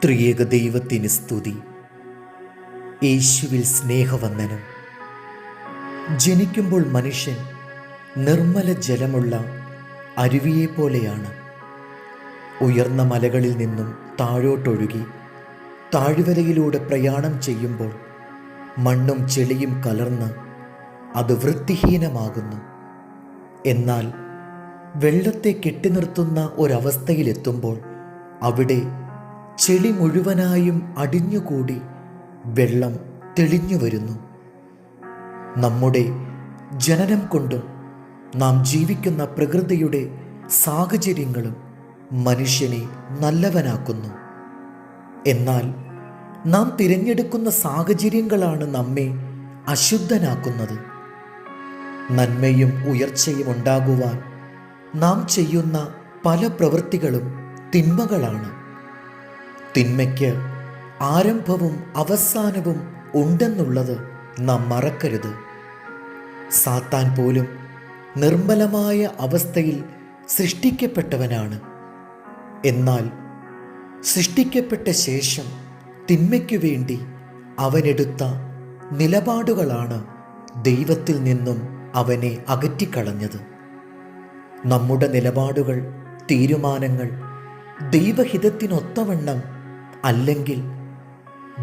ത്രിയേക ദൈവത്തിന് സ്തുതി. യേശുവിൽ സ്നേഹവന്ദനം. ജനിക്കുമ്പോൾ മനുഷ്യൻ നിർമ്മല ജലമുള്ള അരുവിയെപ്പോലെയാണ്. ഉയർന്ന മലകളിൽ നിന്നും താഴോട്ടൊഴുകി താഴ്വരയിലൂടെ പ്രയാണം ചെയ്യുമ്പോൾ മണ്ണും ചെളിയും കലർന്ന് അത് വൃത്തിഹീനമാകുന്നു. എന്നാൽ വെള്ളത്തെ കെട്ടിനിർത്തുന്ന ഒരവസ്ഥയിലെത്തുമ്പോൾ അവിടെ ചെളി മുഴുവനായും അടിഞ്ഞുകൂടി വെള്ളം തെളിഞ്ഞു വരുന്നു. നമ്മുടെ ജനനം കൊണ്ടും നാം ജീവിക്കുന്ന പ്രകൃതിയുടെ സാഹചര്യങ്ങളും മനുഷ്യനെ നല്ലവനാക്കുന്നു. എന്നാൽ നാം തിരഞ്ഞെടുക്കുന്ന സാഹചര്യങ്ങളാണ് നമ്മെ അശുദ്ധനാക്കുന്നത്. നന്മയും ഉയർച്ചയും ഉണ്ടാകുവാൻ നാം ചെയ്യുന്ന പല പ്രവൃത്തികളും തിന്മകളാണ്. തിന്മയ്ക്ക് ആരംഭവും അവസാനവും ഉണ്ടെന്നുള്ളത് നാം മറക്കരുത്. സാത്താൻ പോലും നിർമ്മലമായ അവസ്ഥയിൽ സൃഷ്ടിക്കപ്പെട്ടവനാണ്. എന്നാൽ സൃഷ്ടിക്കപ്പെട്ട ശേഷം തിന്മയ്ക്കു വേണ്ടി അവനെടുത്ത നിലപാടുകളാണ് ദൈവത്തിൽ നിന്നും അവനെ അകറ്റിക്കളഞ്ഞത്. നമ്മുടെ നിലപാടുകൾ, തീരുമാനങ്ങൾ ദൈവഹിതത്തിനൊത്തവണ്ണം അല്ലെങ്കിൽ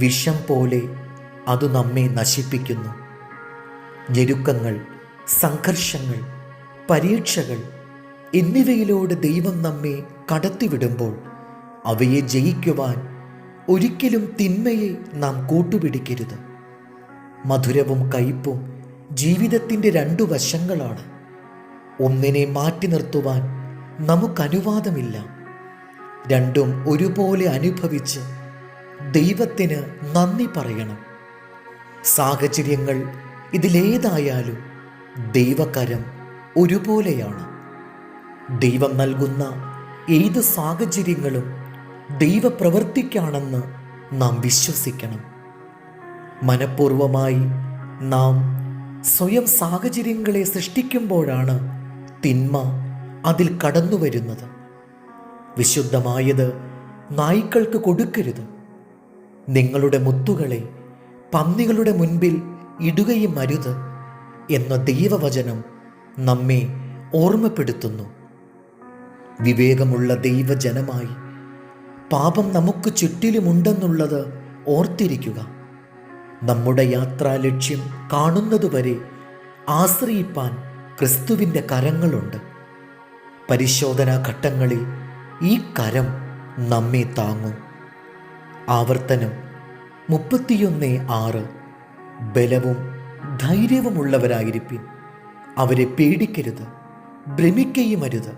വിഷം പോലെ അത് നമ്മെ നശിപ്പിക്കുന്നു. ഞെരുക്കങ്ങൾ, സംഘർഷങ്ങൾ, പരീക്ഷകൾ എന്നിവയിലൂടെ ദൈവം നമ്മെ കടത്തിവിടുമ്പോൾ അവയെ ജയിക്കുവാൻ ഒരിക്കലും തിന്മയെ നാം കൂട്ടുപിടിക്കരുത്. മധുരവും കയ്പും ജീവിതത്തിൻ്റെ രണ്ടു വശങ്ങളാണ്. ഒന്നിനെ മാറ്റി നിർത്തുവാൻ നമുക്കനുവാദമില്ല. രണ്ടും ഒരുപോലെ അനുഭവിച്ച് ദൈവത്തിന് നന്ദി പറയണം. സാഹചര്യങ്ങൾ ഇതിലേതായാലും ദൈവകരം ഒരുപോലെയാണ്. ദൈവം നൽകുന്ന ഏത് സാഹചര്യങ്ങളും ദൈവപ്രവൃത്തിക്കാണെന്ന് നാം വിശ്വസിക്കണം. മനഃപൂർവമായി നാം സ്വയം സാഹചര്യങ്ങളെ സൃഷ്ടിക്കുമ്പോഴാണ് തിന്മ അതിൽ കടന്നു വരുന്നത്. വിശുദ്ധമായത് നായ്ക്കൾക്ക് കൊടുക്കരുത്. നിങ്ങളുടെ മുത്തുകളെ പന്നികളുടെ മുൻപിൽ ഇടുകയും അരുത് എന്ന ദൈവവചനം നമ്മെ ഓർമ്മപ്പെടുത്തുന്നു. വിവേകമുള്ള ദൈവജനമായി പാപം നമുക്ക് ചുറ്റിലുമുണ്ടെന്നുള്ളത് ഓർത്തിരിക്കുക. നമ്മുടെ യാത്രാ ലക്ഷ്യം കാണുന്നതുവരെ ആശ്രയിപ്പാൻ ക്രിസ്തുവിൻ്റെ കരങ്ങളുണ്ട്. പരിശോധനാ ഘട്ടങ്ങളിൽ ഈ കരം നമ്മെ താങ്ങും. ആവർത്തനം 31:6. ബലവും ധൈര്യവുമുള്ളവരായിരിപ്പിൻ. അവരെ പേടിക്കരുത്, ഭ്രമിക്കുകയും അരുത്.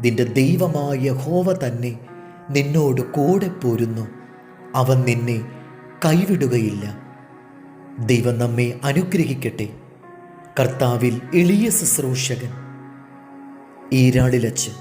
നിന്റെ ദൈവമായ യഹോവ തന്നെ നിന്നോട് കൂടെ പോരുന്നു. അവൻ നിന്നെ കൈവിടുകയില്ല. ദൈവം നമ്മെ അനുഗ്രഹിക്കട്ടെ. കർത്താവിൽ എളിയ ശുശ്രൂഷകൻ ഈരാളിലച്ച്.